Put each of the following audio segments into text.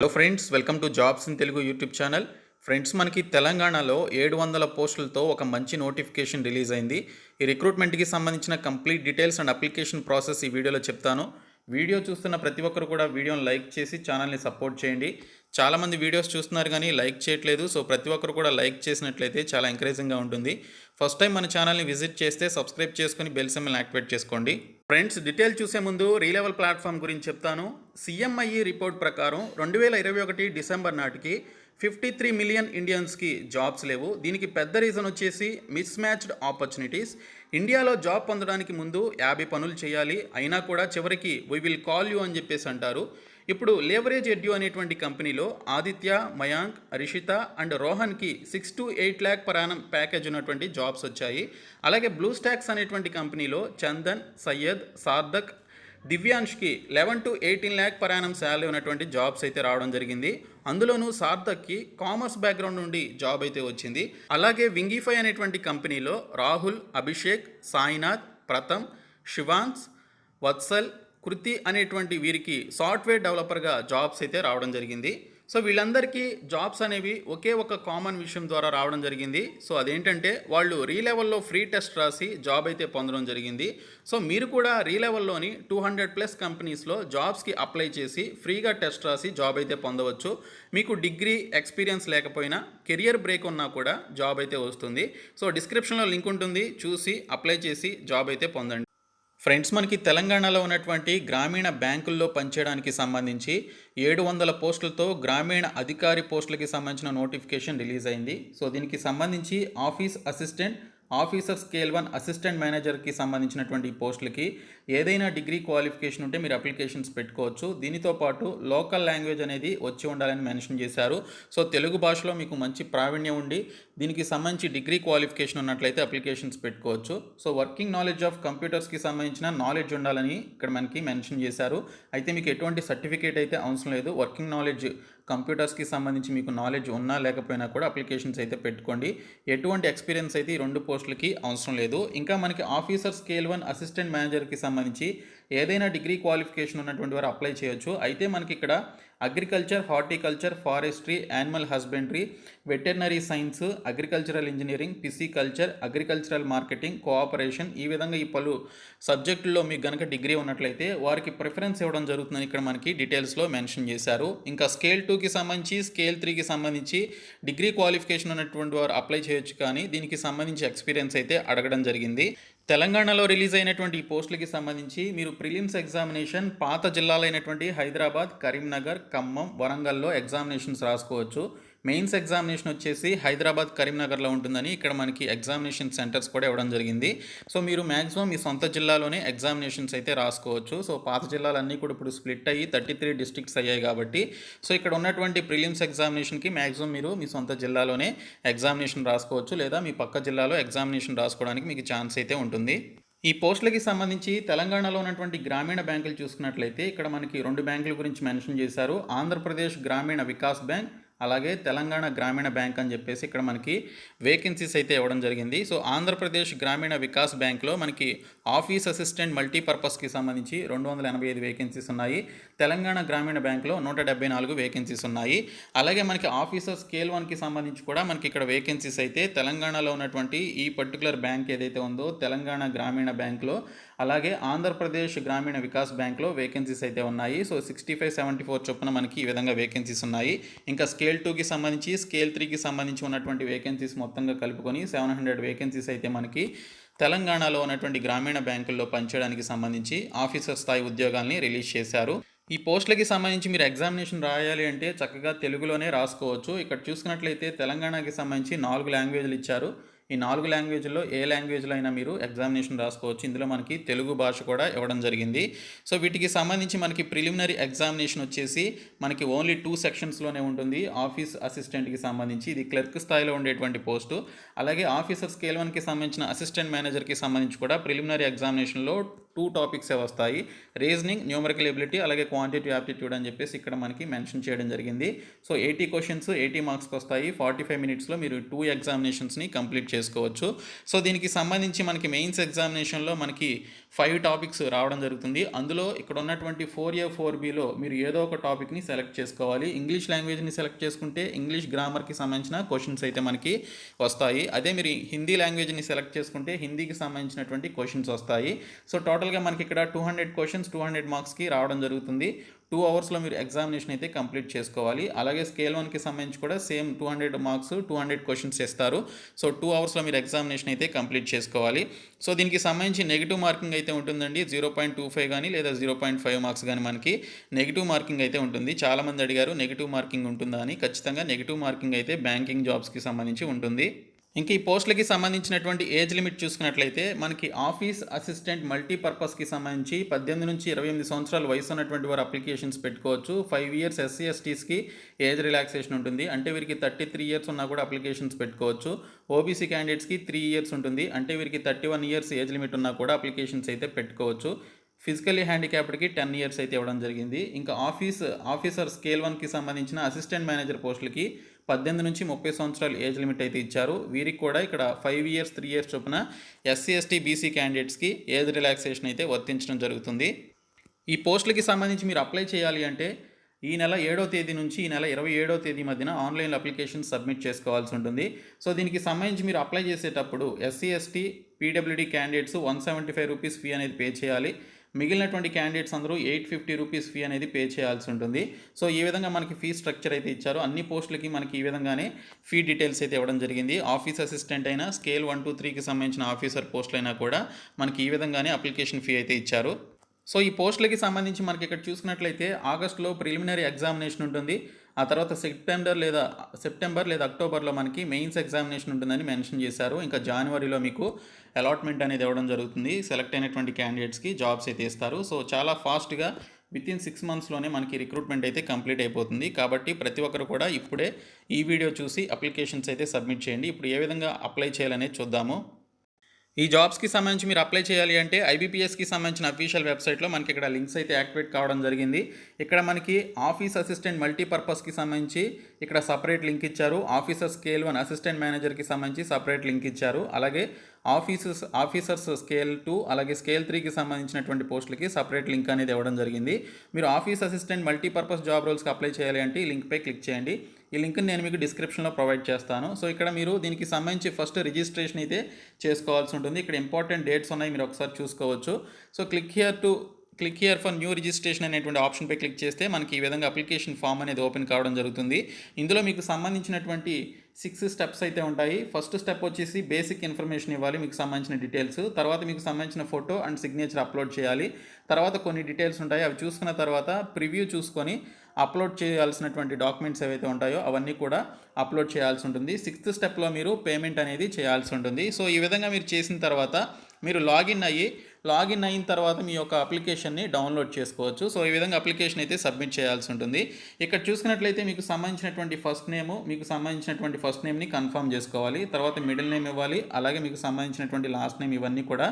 Hello friends, welcome to jobs in Telugu YouTube channel. Friends, మనకి తెలంగాణలో 700 పోస్టులతో ఒక మంచి నోటిఫికేషన్ రిలీజ్ అయింది. ఈ రిక్రూట్మెంట్కి సంబంధించిన complete details and application process ఈ వీడియోలో చెప్తాను. వీడియో చూస్తున్న ప్రతి ఒక్కరు కూడా వీడియోని లైక్ చేసి ఛానల్ని సపోర్ట్ చేయండి. చాలామంది వీడియోస్ చూస్తున్నారు కానీ లైక్ చేయట్లేదు. సో ప్రతి ఒక్కరు కూడా లైక్ చేసినట్లయితే చాలా ఎంకరేజింగ్గా ఉంటుంది. ఫస్ట్ టైం మన ఛానల్ని విజిట్ చేస్తే సబ్స్క్రైబ్ చేసుకుని బెల్ సింబల్ని యాక్టివేట్ చేసుకోండి. ఫ్రెండ్స్, డీటెయిల్ చూసే ముందు రీలెవల్ ప్లాట్ఫామ్ గురించి చెప్తాను. సిఎంఐఈ రిపోర్ట్ ప్రకారం 2021 డిసెంబర్ నాటికి 53 మిలియన్ ఇండియన్స్కి జాబ్స్ లేవు. దీనికి పెద్ద రీజన్ వచ్చేసి మిస్ మ్యాచ్డ్ ఆపర్చునిటీస్. ఇండియాలో జాబ్ పొందడానికి ముందు 50 పనులు చేయాలి, అయినా కూడా చివరికి వీ విల్ కాల్ యూ అని చెప్పేసి అంటారు. ఇప్పుడు లేవరేజ్ ఎడ్యూ అనేటువంటి కంపెనీలో ఆదిత్య, మయాంక్, రిషిత అండ్ రోహన్కి 6 to 8 lakh per annum package ఉన్నటువంటి జాబ్స్ వచ్చాయి. అలాగే బ్లూ స్టాక్స్ అనేటువంటి కంపెనీలో చందన్, సయ్యద్, సార్థక్, దివ్యాంష్కి 11 to 18 lakh per annum salary ఉన్నటువంటి జాబ్స్ అయితే రావడం జరిగింది. అందులోనూ సార్థక్కి కామర్స్ బ్యాక్గ్రౌండ్ నుండి జాబ్ అయితే వచ్చింది. అలాగే వింగీఫై అనేటువంటి కంపెనీలో రాహుల్, అభిషేక్, సాయినాథ్, ప్రథమ్, శివాన్స్, వత్సల్, కృతి అనేటువంటి వీరికి సాఫ్ట్వేర్ డెవలపర్గా జాబ్స్ అయితే రావడం జరిగింది. సో వీళ్ళందరికీ జాబ్స్ అనేవి ఒకే ఒక కామన్ విషయం ద్వారా రావడం జరిగింది. సో అదేంటంటే వాళ్ళు రీలెవెల్లో ఫ్రీ టెస్ట్ రాసి జాబ్ అయితే పొందడం జరిగింది. సో మీరు కూడా రీలెవెల్లోని 200+ కంపెనీస్లో జాబ్స్కి అప్లై చేసి ఫ్రీగా టెస్ట్ రాసి జాబ్ అయితే పొందవచ్చు. మీకు డిగ్రీ ఎక్స్పీరియన్స్ లేకపోయినా, కెరియర్ బ్రేక్ ఉన్నా కూడా జాబ్ అయితే వస్తుంది. సో డిస్క్రిప్షన్లో లింక్ ఉంటుంది, చూసి అప్లై చేసి జాబ్ అయితే పొందండి. ఫ్రెండ్స్, మనకి తెలంగాణలో ఉన్నటువంటి గ్రామీణ బ్యాంకుల్లో పనిచేయడానికి సంబంధించి 700 పోస్టులతో గ్రామీణ అధికారి పోస్టులకి సంబంధించిన నోటిఫికేషన్ రిలీజ్ అయింది. సో దీనికి సంబంధించి office assistant, officer scale 1 assistant మేనేజర్కి సంబంధించినటువంటి పోస్టులకి ఏదైనా డిగ్రీ క్వాలిఫికేషన్ ఉంటే మీరు అప్లికేషన్స్ పెట్టుకోవచ్చు. దీనితో పాటు లోకల్ లాంగ్వేజ్ అనేది వచ్చి ఉండాలని మెన్షన్ చేశారు. సో తెలుగు భాషలో మీకు మంచి ప్రావీణ్యం ఉండి దీనికి సంబంధించి డిగ్రీ క్వాలిఫికేషన్ ఉన్నట్లయితే అప్లికేషన్స్ పెట్టుకోవచ్చు. సో వర్కింగ్ నాలెడ్జ్ ఆఫ్ కంప్యూటర్స్కి సంబంధించిన నాలెడ్జ్ ఉండాలని ఇక్కడ మనకి మెన్షన్ చేశారు. అయితే మీకు ఎటువంటి సర్టిఫికేట్ అయితే అవసరం లేదు. వర్కింగ్ నాలెడ్జ్ కంప్యూటర్స్కి సంబంధించి మీకు నాలెడ్జ్ ఉన్నా లేకపోయినా కూడా అప్లికేషన్స్ అయితే పెట్టుకోండి. ఎటువంటి ఎక్స్పీరియన్స్ అయితే ఈ 2 పోస్టులకి అవసరం లేదు. ఇంకా మనకి ఆఫీసర్ స్కేల్ 1 అసిస్టెంట్ మేనేజర్కి సంబంధించి ఏదైనా డిగ్రీ క్వాలిఫికేషన్ ఉన్నటువంటి వారు అప్లై చేయొచ్చు. అయితే మనకి ఇక్కడ agriculture, horticulture, forestry, animal husbandry, veterinary science, agricultural engineering, pisciculture, agricultural marketing, cooperation, ఈ విధంగా ఈ పలు సబ్జెక్టుల్లో మీకు గనక డిగ్రీ ఉన్నట్లయితే వారికి ప్రిఫరెన్స్ ఇవ్వడం జరుగుతుందని ఇక్కడ మనకి డీటెయిల్స్లో మెన్షన్ చేశారు. ఇంకా స్కేల్ 2కి సంబంధించి, స్కేల్ 3కి సంబంధించి డిగ్రీ క్వాలిఫికేషన్ ఉన్నటువంటి వారు అప్లై చేయొచ్చు, కానీ దీనికి సంబంధించి ఎక్స్పీరియన్స్ అయితే అడగడం జరిగింది. తెలంగాణలో రిలీజ్ అయినటువంటి ఈ పోస్టులకి సంబంధించి మీరు ప్రిలిమ్స్ ఎగ్జామినేషన్ పాత జిల్లాలైనటువంటి హైదరాబాద్, కరీంనగర్, ఖమ్మం, వరంగల్లో ఎగ్జామినేషన్స్ రాసుకోవచ్చు. మెయిన్స్ ఎగ్జామినేషన్ వచ్చేసి హైదరాబాద్, కరీంనగర్లో ఉంటుందని ఇక్కడ మనకి ఎగ్జామినేషన్ సెంటర్స్ కూడా ఇవ్వడం జరిగింది. సో మీరు మ్యాక్సిమం మీ సొంత జిల్లాలోనే ఎగ్జామినేషన్స్ అయితే రాసుకోవచ్చు. సో పాత జిల్లాలన్నీ కూడా ఇప్పుడు స్ప్లిట్ అయ్యి 33 డిస్ట్రిక్ట్స్ అయ్యాయి కాబట్టి సో ఇక్కడ ఉన్నటువంటి ప్రిలిమ్స్ ఎగ్జామినేషన్కి మ్యాక్సిమం మీరు మీ సొంత జిల్లాలోనే ఎగ్జామినేషన్ రాసుకోవచ్చు, లేదా మీ పక్క జిల్లాలో ఎగ్జామినేషన్ రాసుకోవడానికి మీకు ఛాన్స్ అయితే ఉంటుంది. ఈ పోస్టులకి సంబంధించి తెలంగాణలో ఉన్నటువంటి గ్రామీణ బ్యాంకులు చూసుకున్నట్లయితే ఇక్కడ మనకి 2 బ్యాంకుల గురించి మెన్షన్ చేశారు. ఆంధ్రప్రదేశ్ గ్రామీణ వికాస్ బ్యాంక్, అలాగే తెలంగాణ గ్రామీణ బ్యాంక్ అని చెప్పేసి ఇక్కడ మనకి వేకెన్సీస్ అయితే ఇవ్వడం జరిగింది. సో ఆంధ్రప్రదేశ్ గ్రామీణ వికాస్ బ్యాంక్లో మనకి ఆఫీస్ అసిస్టెంట్ మల్టీపర్పస్కి సంబంధించి 285 వేకెన్సీస్ ఉన్నాయి. తెలంగాణ గ్రామీణ బ్యాంక్లో 174 వేకెన్సీస్ ఉన్నాయి. అలాగే మనకి ఆఫీసర్ స్కేల్ 1కి సంబంధించి కూడా మనకి ఇక్కడ వేకెన్సీస్ అయితే తెలంగాణలో ఉన్నటువంటి ఈ పర్టికులర్ బ్యాంక్ ఏదైతే ఉందో తెలంగాణ గ్రామీణ బ్యాంక్లో, అలాగే ఆంధ్రప్రదేశ్ గ్రామీణ వికాస్ బ్యాంక్లో వేకెన్సీస్ అయితే ఉన్నాయి. సో 65-74 చొప్పున మనకి ఈ విధంగా వేకెన్సీస్ ఉన్నాయి. ఇంకా స్కేల్ 2కి సంబంధించి, స్కేల్ 3కి సంబంధించి ఉన్నటువంటి వేకెన్సీస్ మొత్తంగా కలుపుకొని 700 వేకెన్సీస్ అయితే మనకి తెలంగాణలో ఉన్నటువంటి గ్రామీణ బ్యాంకుల్లో పనిచేయడానికి సంబంధించి ఆఫీసర్ స్థాయి ఉద్యోగాల్ని రిలీజ్ చేశారు. ఈ పోస్టులకి సంబంధించి మీరు ఎగ్జామినేషన్ రాయాలి అంటే చక్కగా తెలుగులోనే రాసుకోవచ్చు. ఇక్కడ చూసుకున్నట్లయితే తెలంగాణకి సంబంధించి 4 లాంగ్వేజ్లు ఇచ్చారు. ఈ 4 లాంగ్వేజ్లో ఏ లాంగ్వేజ్లో అయినా మీరు ఎగ్జామినేషన్ రాసుకోవచ్చు. ఇందులో మనకి తెలుగు భాష కూడా ఇవ్వడం జరిగింది. సో వీటికి సంబంధించి మనకి ప్రిలిమినరీ ఎగ్జామినేషన్ వచ్చేసి మనకి ఓన్లీ 2 సెక్షన్స్లోనే ఉంటుంది. ఆఫీస్ అసిస్టెంట్కి సంబంధించి ఇది క్లర్క్ స్థాయిలో ఉండేటువంటి పోస్టు, అలాగే ఆఫీసర్ స్కేల్ 1కి సంబంధించిన అసిస్టెంట్ మేనేజర్కి సంబంధించి కూడా ప్రిలిమినరీ ఎగ్జామినేషన్లో 2 టాపిక్సే వస్తాయి. రీజనింగ్, న్యూమరికల్ ఎబిలిటీ, అలాగే క్వాంటిటివ్ యాప్టిట్యూడ్ అని చెప్పేసి ఇక్కడ మనకి మెన్షన్ చేయడం జరిగింది. సో 80 క్వశ్చన్స్ 80 మార్క్స్కి వస్తాయి. 45 మినిట్స్లో మీరు 2 ఎగ్జామినేషన్స్ని కంప్లీట్ చేసుకోవచ్చు. సో దీనికి సంబంధించి మనకి మెయిన్స్ ఎగ్జామినేషన్లో మనకి 5 టాపిక్స్ రావడం జరుగుతుంది. అందులో ఇక్కడ ఉన్నటువంటి 4A, 4Bలో మీరు ఏదో ఒక టాపిక్‌ని సెలెక్ట్ చేసుకోవాలి. ఇంగ్లీష్ లాంగ్వేజ్‌ని సెలెక్ట్ చేసుకుంటే ఇంగ్లీష్ గ్రామర్‌కి సంబంధించిన క్వెషన్స్ అయితే మనకి వస్తాయి. అదే మీరు హిందీ లాంగ్వేజ్‌ని సెలెక్ట్ చేసుకుంటే హిందీకి సంబంధించినటువంటి క్వెషన్స్ వస్తాయి. సో టోటల్‌గా మనకి ఇక్కడ 200 క్వెషన్స్ 200 మార్క్స్‌కి రావడం జరుగుతుంది. 2 అవర్స్‌లో మీరు ఎగ్జామినేషన్ అయితే కంప్లీట్ చేసుకోవాలి. అలాగే స్కేల్ 1కి సంబంధించి కూడా సేమ్ 200 మార్క్స్ 200 క్వెషన్స్ ఇస్తారు. సో 2 అవర్స్‌లో మీరు ఎగ్జామినేషన్ అయితే కంప్లీట్ చేసుకోవాలి. సో దీనికి సంబంధించి నెగెటివ్ మార్కింగ్ అయితే ఉంటుందండి. 0.25 కానీ లేదా 0.5 మార్క్స్ కానీ మనకి నెగెటివ్ మార్కింగ్ అయితే ఉంటుంది. చాలామంది అడిగారు నెగెటివ్ మార్కింగ్ ఉంటుందా అని. ఖచ్చితంగా నెగెటివ్ మార్కింగ్ అయితే బ్యాంకింగ్ జాబ్స్కి సంబంధించి ఉంటుంది. ఇంక ఈ పోస్టులకి సంబంధించినటువంటి ఏజ్ లిమిట్ చూసుకున్నట్లయితే మనకి ఆఫీస్ అసిస్టెంట్ మల్టీపర్పస్కి సంబంధించి 18 నుంచి 28 సంవత్సరాల వయసు ఉన్నటువంటి వారు అప్లికేషన్స్ పెట్టుకోవచ్చు. 5 ఇయర్స్ ఎస్సీ ఎస్టీస్కి ఏజ్ రిలాక్సేషన్ ఉంటుంది. అంటే వీరికి 33 ఇయర్స్ ఉన్నా కూడా అప్లికేషన్స్ పెట్టుకోవచ్చు. ఓబీసీ క్యాండిడేట్స్కి 3 ఇయర్స్ ఉంటుంది. అంటే వీరికి 31 ఇయర్స్ ఏజ్ లిమిట్ ఉన్నా కూడా అప్లికేషన్స్ అయితే పెట్టుకోవచ్చు. ఫిజికల్లీ హ్యాండిక్యాప్డ్కి 10 ఇయర్స్ అయితే ఇవ్వడం జరిగింది. ఇంకా ఆఫీసర్ స్కేల్ 1కి సంబంధించిన అసిస్టెంట్ మేనేజర్ పోస్టులకి 18 నుంచి 30 సంవత్సరాలు ఏజ్ లిమిట్ అయితే ఇచ్చారు. వీరికి కూడా ఇక్కడ 5 ఇయర్స్ 3 ఇయర్స్ చొప్పున ఎస్సీ ఎస్టీ బీసీ క్యాండిడేట్స్కి ఏజ్ రిలాక్సేషన్ అయితే వర్తించడం జరుగుతుంది. ఈ పోస్టులకి సంబంధించి మీరు అప్లై చేయాలి అంటే ఈ నెల 7వ తేదీ నుంచి ఈ నెల 27వ తేదీ మధ్యన ఆన్లైన్లో అప్లికేషన్ సబ్మిట్ చేసుకోవాల్సి ఉంటుంది. సో దీనికి సంబంధించి మీరు అప్లై చేసేటప్పుడు SC ST PWD candidates 175 rupees fee అనేది పే చేయాలి. మిగిలినటువంటి క్యాండిడేట్స్ అందరూ 850 రూపీస్ ఫీ అనేది పే చేయాల్సి ఉంటుంది. సో ఈ విధంగా మనకి ఫీ స్ట్రక్చర్ అయితే ఇచ్చారు. అన్ని పోస్టులకి మనకి ఈ విధంగానే ఫీ డీటెయిల్స్ అయితే ఇవ్వడం జరిగింది. ఆఫీస్ అసిస్టెంట్ అయినా స్కేల్ 1 2 3కి సంబంధించిన ఆఫీసర్ పోస్టులు అయినా కూడా మనకి ఈ విధంగానే అప్లికేషన్ ఫీ అయితే ఇచ్చారు. సో ఈ పోస్టులకి సంబంధించి మనకి ఇక్కడ చూసుకున్నట్లయితే ఆగస్టులో ప్రిలిమినరీ ఎగ్జామినేషన్ ఉంటుంది. ఆ తర్వాత సెప్టెంబర్ లేదా అక్టోబర్లో మనకి మెయిన్స్ ఎగ్జామినేషన్ ఉంటుందని మెన్షన్ చేశారు. ఇంకా జనవరిలో మీకు అలాట్మెంట్ అనేది ఇవ్వడం జరుగుతుంది. సెలెక్ట్ అయినటువంటి క్యాండిడేట్స్కి జాబ్స్ అయితే ఇస్తారు. సో చాలా ఫాస్ట్గా వితిన్ 6 మంత్స్లోనే మనకి రిక్రూట్మెంట్ అయితే కంప్లీట్ అయిపోతుంది. కాబట్టి ప్రతి ఒక్కరు కూడా ఇప్పుడే ఈ వీడియో చూసి అప్లికేషన్స్ అయితే సబ్మిట్ చేయండి. ఇప్పుడు ఏ విధంగా అప్లై చేయాలనేది చూద్దాము. ఈ జాబ్స్కి సంబంధించి మీరు అప్లై చేయాలి అంటే ఐబీపీఎస్కి సంబంధించిన అఫీషియల్ వెబ్సైట్లో మనకి ఇక్కడ లింక్స్ అయితే యాక్టివేట్ కావడం జరిగింది. ఇక్కడ మనకి ఆఫీస్ అసిస్టెంట్ మల్టీపర్పస్కి సంబంధించి ఇక్కడ సపరేట్ లింక్ ఇచ్చారు. ఆఫీసర్ స్కేల్ 1 అసిస్టెంట్ మేనేజర్కి సంబంధించి సపరేట్ లింక్ ఇచ్చారు. అలాగే ఆఫీసర్స్ స్కేల్ 2 అలాగే స్కేల్ 3కి సంబంధించినటువంటి పోస్టులకి సపరేట్ లింక్ అనేది ఇవ్వడం జరిగింది. మీరు ఆఫీస్ అసిస్టెంట్ మల్టీపర్పస్ జాబ్ రోల్స్కి అప్లై చేయాలి అంటే ఈ లింక్పై క్లిక్ చేయండి. ఈ లింక్ని నేను మీకు డిస్క్రిప్షన్లో ప్రొవైడ్ చేస్తాను. సో ఇక్కడ మీరు దీనికి సంబంధించి ఫస్ట్ రిజిస్ట్రేషన్ అయితే చేసుకోవాల్సి ఉంటుంది. ఇక్కడ ఇంపార్టెంట్ డేట్స్ ఉన్నాయి, మీరు ఒకసారి చూసుకోవచ్చు. So click here for new registration అనేటువంటి ఆప్షన్పై క్లిక్ చేస్తే మనకి ఈ విధంగా అప్లికేషన్ ఫామ్ అనేది ఓపెన్ కావడం జరుగుతుంది. ఇందులో మీకు సంబంధించినటువంటి 6 స్టెప్స్ అయితే ఉంటాయి. ఫస్ట్ స్టెప్ వచ్చేసి బేసిక్ ఇన్ఫర్మేషన్ ఇవ్వాలి, మీకు సంబంధించిన డీటెయిల్స్. తర్వాత మీకు సంబంధించిన ఫోటో అండ్ సిగ్నేచర్ అప్లోడ్ చేయాలి. తర్వాత కొన్ని డీటెయిల్స్ ఉంటాయి, అవి చూసుకున్న తర్వాత ప్రివ్యూ చూసుకొని అప్లోడ్ చేయాల్సినటువంటి డాక్యుమెంట్స్ ఏవైతే ఉంటాయో అవన్నీ కూడా అప్లోడ్ చేయాల్సి ఉంటుంది. 6th స్టెప్లో మీరు పేమెంట్ అనేది చేయాల్సి ఉంటుంది. సో ఈ విధంగా మీరు చేసిన తర్వాత మీరు లాగిన్ అయిన తర్వాత మీ యొక్క అప్లికేషన్ని డౌన్లోడ్ చేసుకోవచ్చు. సో ఈ విధంగా అప్లికేషన్ అయితే సబ్మిట్ చేయాల్సి ఉంటుంది. ఇక్కడ చూసుకున్నట్లయితే మీకు సంబంధించినటువంటి ఫస్ట్ నేమ్ని కన్ఫర్మ్ చేసుకోవాలి. తర్వాత మిడిల్ నేమ్ ఇవ్వాలి. అలాగే మీకు సంబంధించినటువంటి లాస్ట్ నేమ్ ఇవన్నీ కూడా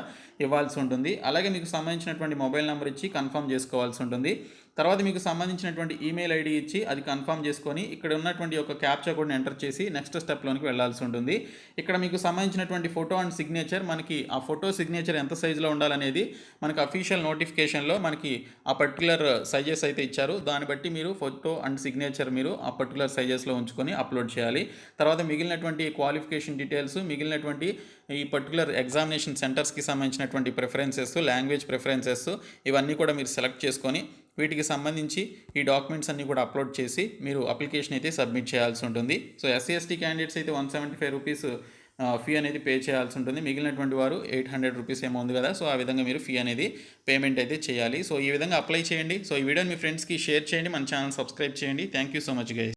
ఇవ్వాల్సి ఉంటుంది. అలాగే మీకు సంబంధించినటువంటి మొబైల్ నెంబర్ ఇచ్చి కన్ఫర్మ్ చేసుకోవాల్సి ఉంటుంది. తర్వాత మీకు సంబంధించినటువంటి ఈమెయిల్ ఐడి ఇచ్చి అది కన్ఫర్మ్ చేసుకొని ఇక్కడ ఉన్నటువంటి ఒక క్యాప్చా కోడ్ని ఎంటర్ చేసి నెక్స్ట్ స్టెప్లోనికి వెళ్ళాల్సి ఉంటుంది. ఇక్కడ మీకు సంబంధించినటువంటి ఫోటో అండ్ సిగ్నేచర్, మనకి ఆ ఫోటో సిగ్నేచర్ ఎంత సైజులో ఉండాలనేది మనకి అఫీషియల్ నోటిఫికేషన్లో మనకి ఆ పర్టికులర్ సైజెస్ అయితే ఇచ్చారు. దాన్ని బట్టి మీరు ఫోటో అండ్ సిగ్నేచర్ మీరు ఆ పర్టికులర్ సైజెస్లో ఉంచుకొని అప్లోడ్ చేయాలి. తర్వాత మిగిలినటువంటి క్వాలిఫికేషన్ డీటెయిల్స్, మిగిలినటువంటి ఈ పర్టికులర్ ఎగ్జామినేషన్ సెంటర్స్కి సంబంధించినటువంటి ప్రిఫరెన్సెస్, లాంగ్వేజ్ ప్రిఫరెన్సెస్ ఇవన్నీ కూడా మీరు సెలెక్ట్ చేసుకొని వీటికి సంబంధించి ఈ డాక్యుమెంట్స్ అన్నీ కూడా అప్లోడ్ చేసి మీరు అప్లికేషన్ అయితే సబ్మిట్ చేయాల్సి ఉంటుంది. సో ఎస్సీ ఎస్టీ క్యాండిడేట్స్ అయితే 175 రూపీస్ ఫీ అనేది పే చేయాల్సి ఉంటుంది. మిగిలినటువంటి వారు 800 రూపీస్ ఏమో ఉంది కదా, సో ఆ విధంగా మీరు ఫీ అనేది పేమెంట్ అయితే చేయాలి. సో ఈ విధంగా అప్లై చేయండి. సో ఈ వీడియోని మీ ఫ్రెండ్స్కి షేర్ చేయండి, మన ఛానల్ సబ్స్క్రైబ్ చేయండి. Thank you so much guys.